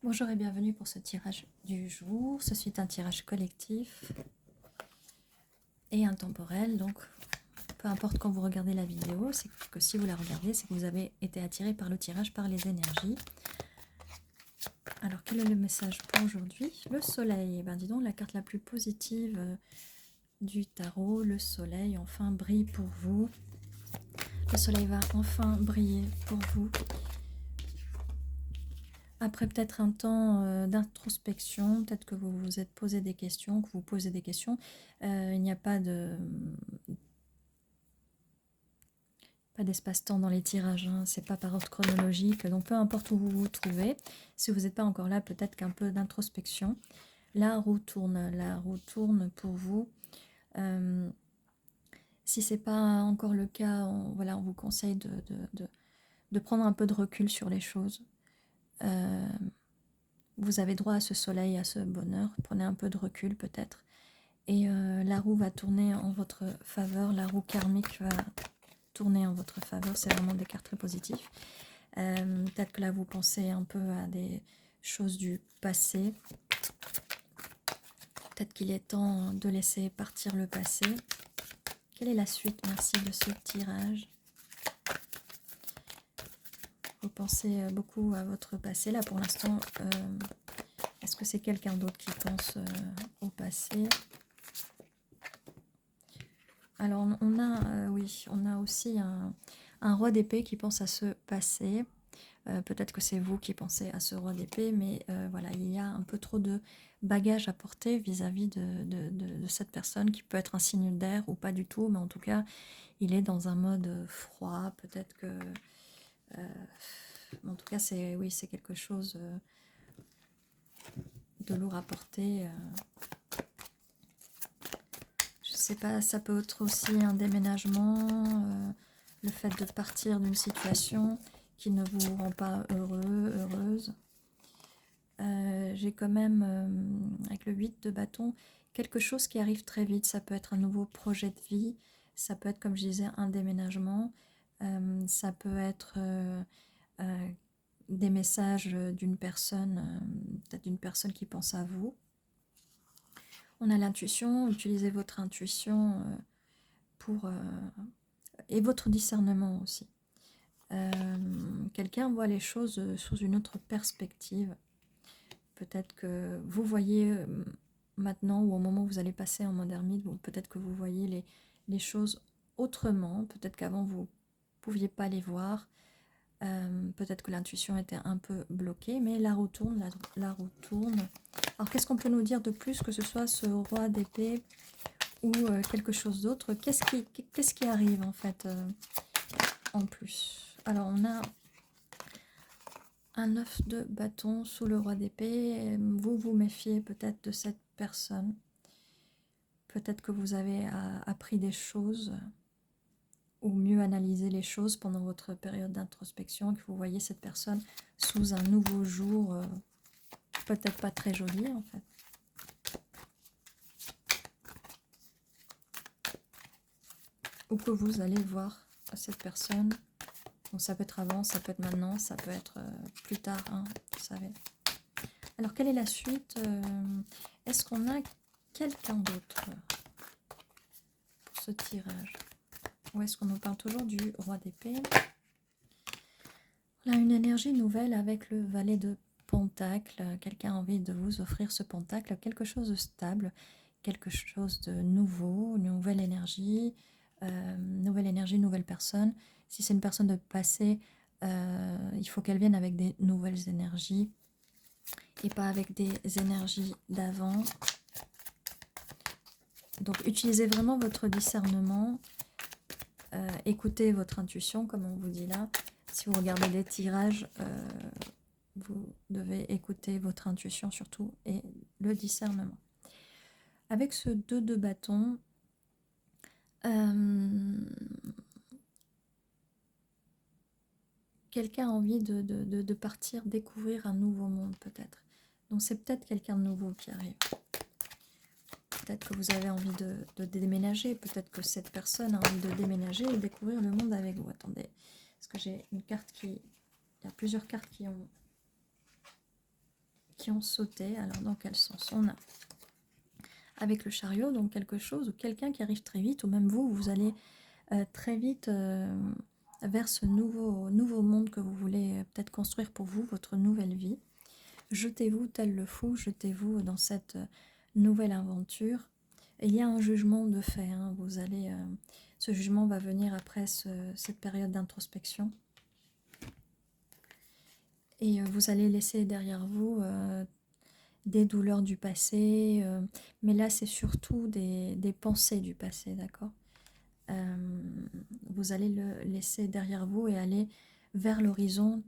Bonjour et bienvenue pour ce tirage du jour. Ceci est un tirage collectif et intemporel. Donc, peu importe quand vous regardez la vidéo, c'est que si vous la regardez, c'est que vous avez été attiré par le tirage, par les énergies. Alors, quel est le message pour aujourd'hui? Le soleil. Eh bien, dis donc, la carte la plus positive du tarot, le soleil, enfin brille pour vous. Le soleil va enfin briller pour vous. Après peut-être un temps d'introspection, peut-être que vous vous êtes posé des questions, que vous posez des questions, il n'y a pas d'espace-temps dans les tirages, hein, c'est pas par ordre chronologique, donc peu importe où vous vous trouvez, si vous n'êtes pas encore là, peut-être qu'un peu d'introspection. La roue tourne pour vous. Si c'est pas encore le cas, on vous conseille de prendre un peu de recul sur les choses. Vous avez droit à ce soleil, à ce bonheur. Prenez un peu de recul peut-être. Et la roue va tourner en votre faveur. La roue karmique va tourner en votre faveur. C'est vraiment des cartes très positives. Peut-être que là, vous pensez un peu à des choses du passé. Peut-être qu'il est temps de laisser partir le passé. Quelle est la suite? Merci de ce tirage. Vous pensez beaucoup à votre passé. Là, pour l'instant, est-ce que c'est quelqu'un d'autre qui pense au passé? Alors, on a, oui, on a aussi un roi d'épée qui pense à ce passé. Peut-être que c'est vous qui pensez à ce roi d'épée, mais voilà, il y a un peu trop de bagages à porter vis-à-vis de cette personne qui peut être un signe d'air ou pas du tout, mais en tout cas, il est dans un mode froid. Peut-être que... en tout cas, oui, c'est quelque chose de lourd à porter. Je sais pas, ça peut être aussi un déménagement, le fait de partir d'une situation qui ne vous rend pas heureux, heureuse. J'ai quand même, avec le 8 de bâton, quelque chose qui arrive très vite. Ça peut être un nouveau projet de vie, ça peut être, comme je disais, un déménagement, ça peut être des messages d'une personne, peut-être d'une personne qui pense à vous. On a l'intuition, utilisez votre intuition et votre discernement aussi. Quelqu'un voit les choses sous une autre perspective. Peut-être que vous voyez maintenant ou au moment où vous allez passer en mode ermite, peut-être que vous voyez les choses autrement. Peut-être qu'avant vous ne pouviez pas les voir. Peut-être que l'intuition était un peu bloquée, mais la roue tourne, la roue tourne. Alors qu'est-ce qu'on peut nous dire de plus, que ce soit ce roi d'épée ou quelque chose d'autre? Qu'est-ce qui arrive en fait en plus? Alors on a un 9 de bâton sous le roi d'épée. Vous vous méfiez peut-être de cette personne. Peut-être que vous avez appris des choses ou mieux analysé les choses pendant votre période d'introspection, que vous voyez cette personne sous un nouveau jour, peut-être pas très joli en fait. Ou que vous allez voir cette personne. Donc ça peut être avant, ça peut être maintenant, ça peut être plus tard, hein, vous savez. Alors quelle est la suite? Est-ce qu'on a quelqu'un d'autre pour ce tirage? Ou est-ce qu'on nous parle toujours du roi d'épée? On a une énergie nouvelle avec le valet de pentacle. Quelqu'un a envie de vous offrir ce pentacle, quelque chose de stable, quelque chose de nouveau, une nouvelle énergie, nouvelle personne. Si c'est une personne de passé, il faut qu'elle vienne avec des nouvelles énergies et pas avec des énergies d'avant. Donc utilisez vraiment votre discernement, écoutez votre intuition comme on vous dit là. Si vous regardez les tirages, vous devez écouter votre intuition surtout et le discernement. Avec ce 2 de bâton, quelqu'un a envie de partir découvrir un nouveau monde peut-être. Donc c'est peut-être quelqu'un de nouveau qui arrive. Peut-être que vous avez envie de déménager, peut-être que cette personne a envie de déménager et découvrir le monde avec vous. Attendez, parce que j'ai une carte qui... Il y a plusieurs cartes qui ont qui ont sauté. Alors dans quel sens? On a avec le chariot, donc quelque chose ou quelqu'un qui arrive très vite, ou même vous, vous allez très vite vers ce nouveau monde que vous voulez peut-être construire pour vous, votre nouvelle vie. Jetez-vous tel le fou, jetez-vous dans cette nouvelle aventure. Et il y a un jugement de fait, hein. Vous allez, ce jugement va venir après cette période d'introspection. Et vous allez laisser derrière vous des douleurs du passé, mais là c'est surtout des pensées du passé, d'accord? Vous allez le laisser derrière vous et aller vers l'horizon.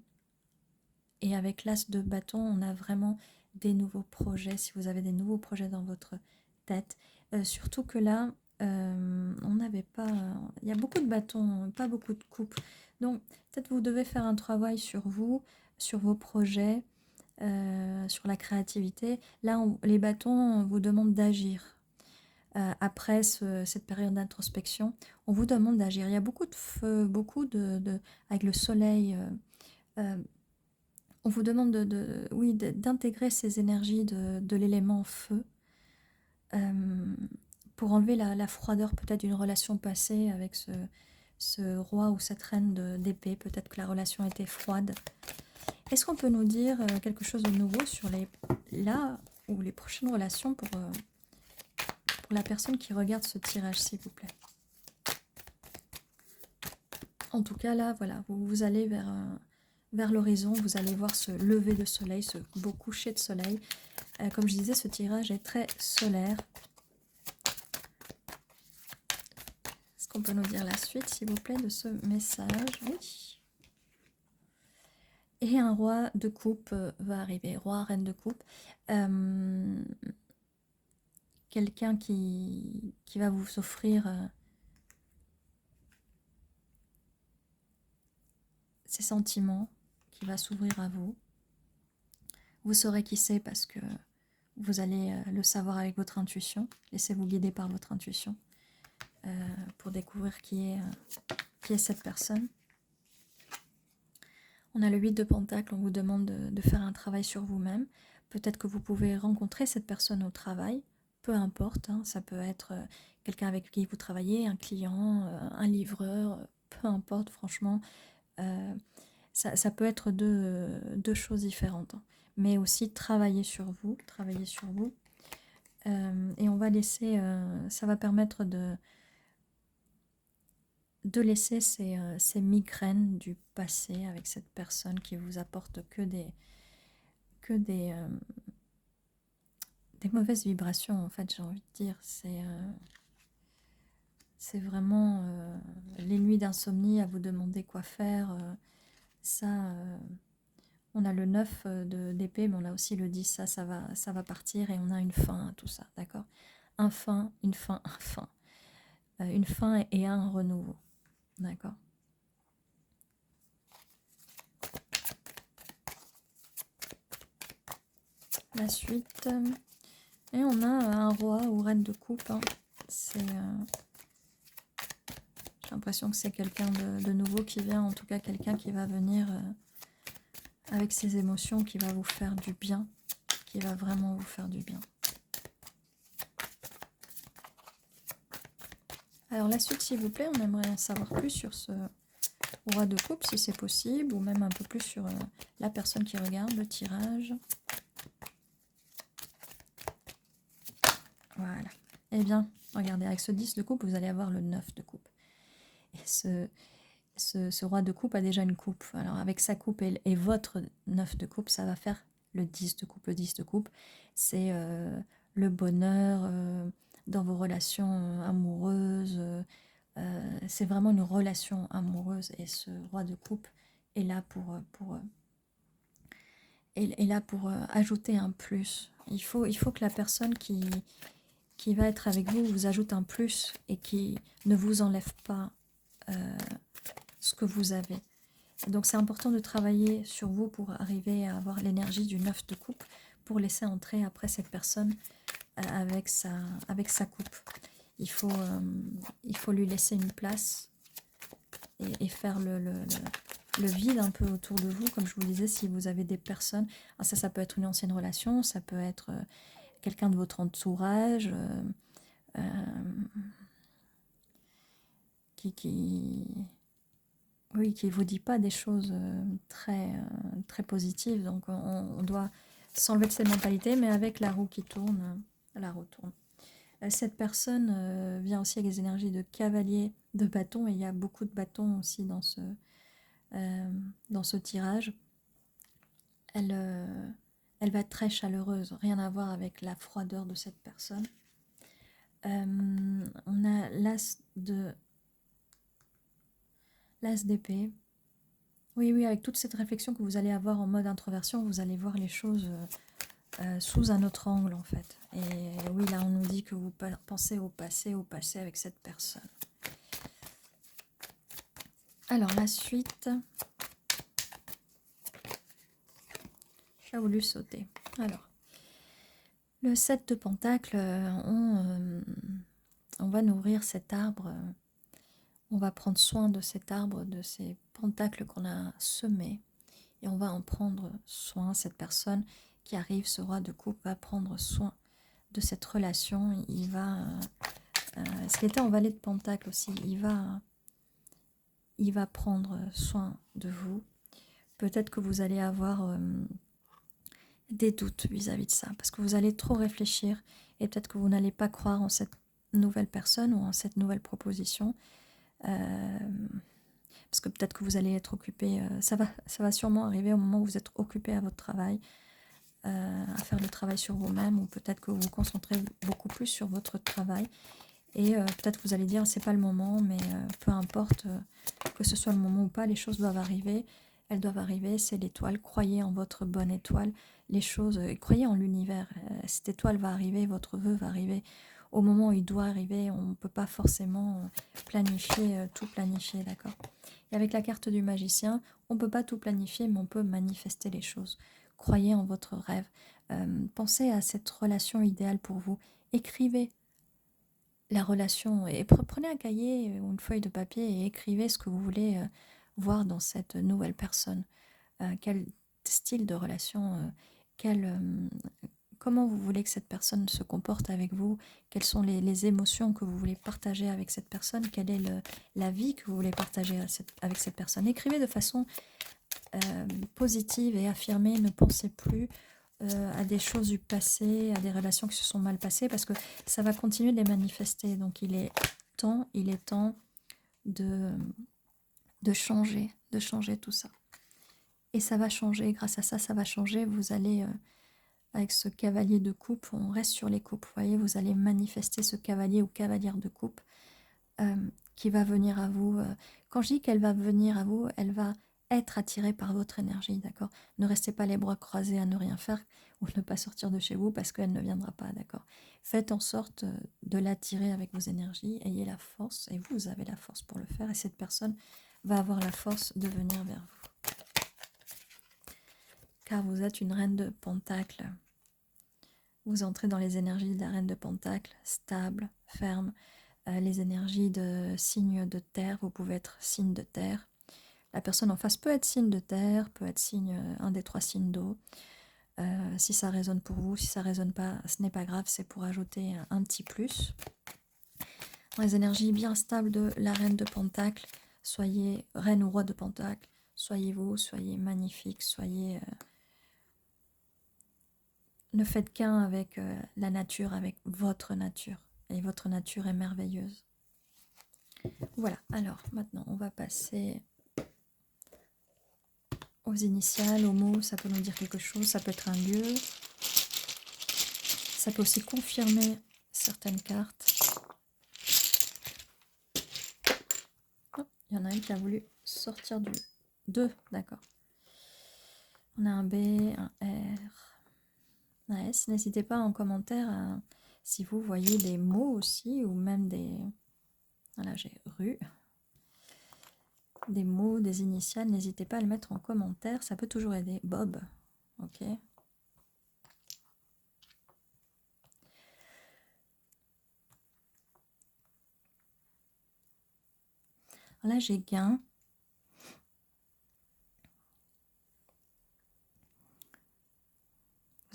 Et avec l'as de bâton, on a vraiment des nouveaux projets, si vous avez des nouveaux projets dans votre tête. Surtout que là, on n'avait pas... Il y a beaucoup de bâtons, pas beaucoup de coupes. Donc peut-être vous devez faire un travail sur vous, sur vos projets, sur la créativité. Là, les bâtons, on vous demande d'agir. Après cette période d'introspection, on vous demande d'agir. Il y a beaucoup de feu, beaucoup avec le soleil. On vous demande oui, d'intégrer ces énergies de l'élément feu pour enlever la froideur peut-être d'une relation passée avec ce roi ou cette reine d'épée. Peut-être que la relation était froide. Est-ce qu'on peut nous dire quelque chose de nouveau sur les prochaines relations pour la personne qui regarde ce tirage, s'il vous plaît? En tout cas, là, voilà, vous allez vers l'horizon, vous allez voir ce lever de soleil, ce beau coucher de soleil. Comme je disais, ce tirage est très solaire. Est-ce qu'on peut nous dire la suite, s'il vous plaît, de ce message? Oui. Et un roi de coupe va arriver, roi, reine de coupe. Quelqu'un qui va vous offrir ses sentiments, qui va s'ouvrir à vous. Vous saurez qui c'est parce que vous allez le savoir avec votre intuition. Laissez-vous guider par votre intuition pour découvrir qui est cette personne. On a le 8 de Pentacle, on vous demande de faire un travail sur vous-même. Peut-être que vous pouvez rencontrer cette personne au travail, peu importe, hein, ça peut être quelqu'un avec qui vous travaillez, un client, un livreur, peu importe, franchement. Ça peut être deux choses différentes, hein, mais aussi travailler sur vous. Et on va laisser, ça va permettre de laisser ces migraines du passé avec cette personne qui vous apporte que des mauvaises vibrations, en fait, j'ai envie de dire. C'est vraiment les nuits d'insomnie à vous demander quoi faire. On a le 9 d'épée, mais on a aussi le 10, ça va partir et on a une fin à tout ça, d'accord? Une fin, un fin. Une fin et un renouveau, d'accord? La suite, et on a un roi ou reine de coupe, hein. J'ai l'impression que c'est quelqu'un de nouveau qui vient, en tout cas quelqu'un qui va venir avec ses émotions, qui va vous faire du bien, qui va vraiment vous faire du bien. Alors la suite, s'il vous plaît, on aimerait en savoir plus sur ce roi de coupe, si c'est possible, ou même un peu plus sur la personne qui regarde le tirage. Voilà. Eh bien, regardez, avec ce 10 de coupe, vous allez avoir le 9 de coupe. Et ce roi de coupe a déjà une coupe. Alors avec sa coupe et votre 9 de coupe, ça va faire le 10 de coupe. Le 10 de coupe, c'est le bonheur dans vos relations amoureuses. C'est vraiment une relation amoureuse. Et ce roi de coupe est là pour ajouter un plus. Il faut que la personne qui va être avec vous vous ajoute un plus et qui ne vous enlève pas ce que vous avez. Donc c'est important de travailler sur vous pour arriver à avoir l'énergie du 9 de coupe pour laisser entrer après cette personne avec sa coupe. Il faut lui laisser une place et faire le vide un peu autour de vous, comme je vous disais, si vous avez des personnes, alors ça peut être une ancienne relation, ça peut être quelqu'un de votre entourage euh, qui, oui, qui vous dit pas des choses très positives. Donc on doit s'enlever de cette mentalité, mais avec la roue qui tourne, la roue tourne. Cette personne vient aussi avec des énergies de cavalier de bâton, et il y a beaucoup de bâtons aussi dans ce tirage. Elle va être très chaleureuse, rien à voir avec la froideur de cette personne. On a l'as d'épée. Oui, avec toute cette réflexion que vous allez avoir en mode introversion, vous allez voir les choses sous un autre angle en fait. Et oui, là on nous dit que vous pensez au passé avec cette personne. Alors la suite, j'ai voulu sauter. Alors, le 7 de Pentacle, on va nourrir cet arbre, on va prendre soin de cet arbre, de ces pentacles qu'on a semés, et on va en prendre soin. Cette personne qui arrive, ce roi de coupe, va prendre soin de cette relation. Il va, ce qui était en valet de Pentacle aussi, il va prendre soin de vous. Peut-être que vous allez avoir des doutes vis-à-vis de ça, parce que vous allez trop réfléchir, et peut-être que vous n'allez pas croire en cette nouvelle personne ou en cette nouvelle proposition, parce que peut-être que vous allez être occupé, ça va sûrement arriver au moment où vous êtes occupé à votre travail, à faire le travail sur vous-même, ou peut-être que vous vous concentrez beaucoup plus sur votre travail, et peut-être que vous allez dire c'est pas le moment, mais peu importe que ce soit le moment ou pas, les choses doivent arriver. Elles doivent arriver, c'est l'étoile. Croyez en votre bonne étoile. Les choses, croyez en l'univers. Cette étoile va arriver, votre vœu va arriver au moment où il doit arriver. On ne peut pas forcément planifier, tout planifier, d'accord? Et avec la carte du magicien, on ne peut pas tout planifier, mais on peut manifester les choses. Croyez en votre rêve. Pensez à cette relation idéale pour vous. Écrivez la relation, et prenez un cahier ou une feuille de papier et écrivez ce que vous voulez voir dans cette nouvelle personne. Quel style de relation, comment vous voulez que cette personne se comporte avec vous, quelles sont les émotions que vous voulez partager avec cette personne, quelle est la vie que vous voulez partager avec cette personne. Écrivez de façon positive et affirmée, ne pensez plus à des choses du passé, à des relations qui se sont mal passées, parce que ça va continuer de les manifester. Donc il est temps de changer tout ça. Et ça va changer, grâce à ça, ça va changer. Vous allez, avec ce cavalier de coupe, on reste sur les coupes, vous voyez, vous allez manifester ce cavalier ou cavalière de coupe qui va venir à vous. Quand je dis qu'elle va venir à vous, elle va être attirée par votre énergie, d'accord? Ne restez pas les bras croisés à ne rien faire ou ne pas sortir de chez vous parce qu'elle ne viendra pas, d'accord? Faites en sorte de l'attirer avec vos énergies, ayez la force, et vous avez la force pour le faire, et cette personne va avoir la force de venir vers vous. Car vous êtes une reine de Pentacle. Vous entrez dans les énergies de la reine de Pentacle, stable, ferme, les énergies de signe de terre, vous pouvez être signe de terre. La personne en face peut être signe de terre, peut être signe, un des 3 signes d'eau. Si ça résonne pour vous, si ça résonne pas, ce n'est pas grave, c'est pour ajouter un petit plus. Dans les énergies bien stables de la reine de Pentacle, soyez reine ou roi de Pentacle, soyez vous, soyez magnifique, soyez... ne faites qu'un avec la nature, avec votre nature. Et votre nature est merveilleuse. Voilà, alors maintenant on va passer aux initiales, aux mots. Ça peut nous dire quelque chose, ça peut être un lieu. Ça peut aussi confirmer certaines cartes. Oh, il y en a une qui a voulu sortir du 2, d'accord. On a un B, un R, un S. N'hésitez pas en commentaire si vous voyez des mots aussi, ou même des... Voilà, j'ai rue. Des mots, des initiales, n'hésitez pas à le mettre en commentaire, ça peut toujours aider. Bob, ok. Alors là, j'ai gain.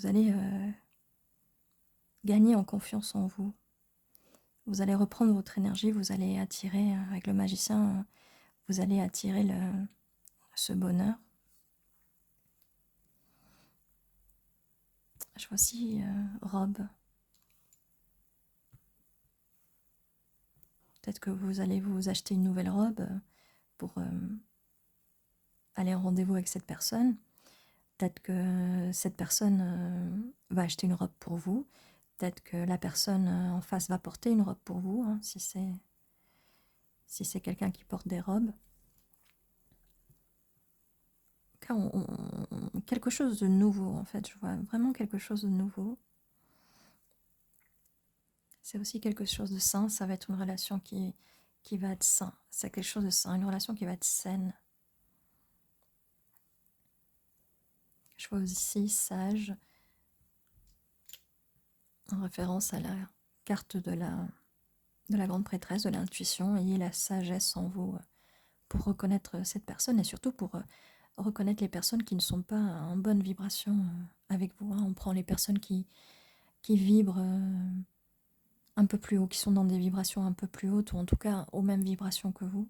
vous allez gagner en confiance en vous. Vous allez reprendre votre énergie, vous allez attirer, avec le magicien, vous allez attirer ce bonheur. Je vois aussi robe. Peut-être que vous allez vous acheter une nouvelle robe pour aller en rendez-vous avec cette personne. Peut-être que cette personne va acheter une robe pour vous. Peut-être que la personne en face va porter une robe pour vous, hein, si c'est quelqu'un qui porte des robes. Car quelque chose de nouveau, en fait, je vois vraiment quelque chose de nouveau. C'est aussi quelque chose de sain, ça va être une relation qui va être sain. C'est quelque chose de sain, une relation qui va être saine. Je vois aussi sage, en référence à la carte de la grande prêtresse, de l'intuition. Ayez la sagesse en vous pour reconnaître cette personne et surtout pour reconnaître les personnes qui ne sont pas en bonne vibration avec vous. Hein. On prend les personnes qui vibrent un peu plus haut, qui sont dans des vibrations un peu plus hautes ou en tout cas aux mêmes vibrations que vous.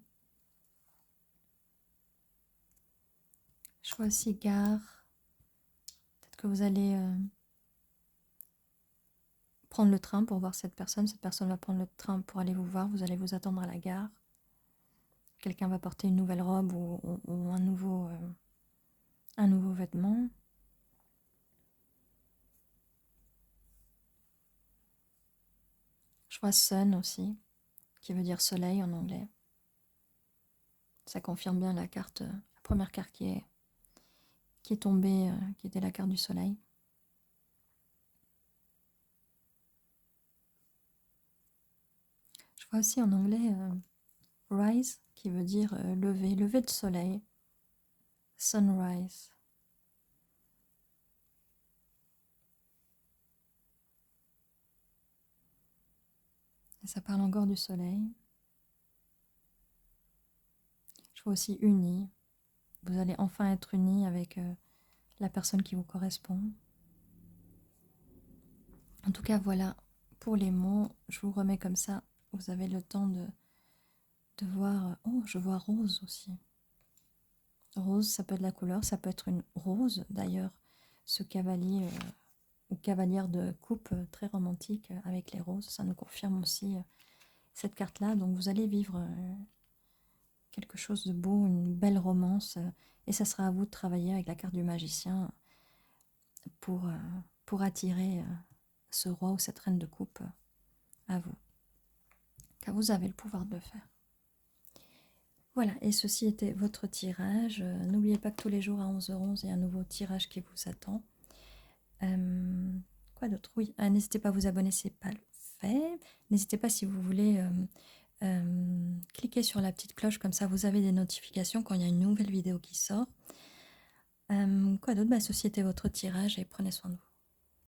Je vois aussi gare. Peut-être que vous allez prendre le train pour voir cette personne va prendre le train pour aller vous voir, vous allez vous attendre à la gare. Quelqu'un va porter une nouvelle robe ou un nouveau vêtement. Je vois sun aussi, qui veut dire soleil en anglais. Ça confirme bien la carte, la première carte qui est tombée, qui était la carte du soleil. Je vois aussi en anglais rise, qui veut dire lever de soleil. Sunrise. Et ça parle encore du soleil. Je vois aussi uni. Vous allez enfin être unis avec la personne qui vous correspond. En tout cas, voilà, pour les mots, je vous remets comme ça. Vous avez le temps de voir... Oh, je vois rose aussi. Rose, ça peut être la couleur, ça peut être une rose d'ailleurs. Ce cavalier ou cavalière de coupe très romantique avec les roses, ça nous confirme aussi cette carte-là. Donc vous allez vivre quelque chose de beau, une belle romance. Et ça sera à vous de travailler avec la carte du magicien pour attirer ce roi ou cette reine de coupe à vous. Car vous avez le pouvoir de le faire. Voilà, et ceci était votre tirage. N'oubliez pas que tous les jours à 11h11, il y a un nouveau tirage qui vous attend. Quoi d'autre? Oui, n'hésitez pas à vous abonner, c'est pas fait. N'hésitez pas si vous voulez cliquer sur la petite cloche, comme ça vous avez des notifications quand il y a une nouvelle vidéo qui sort. Quoi d'autre? Ceci était votre tirage et prenez soin de vous.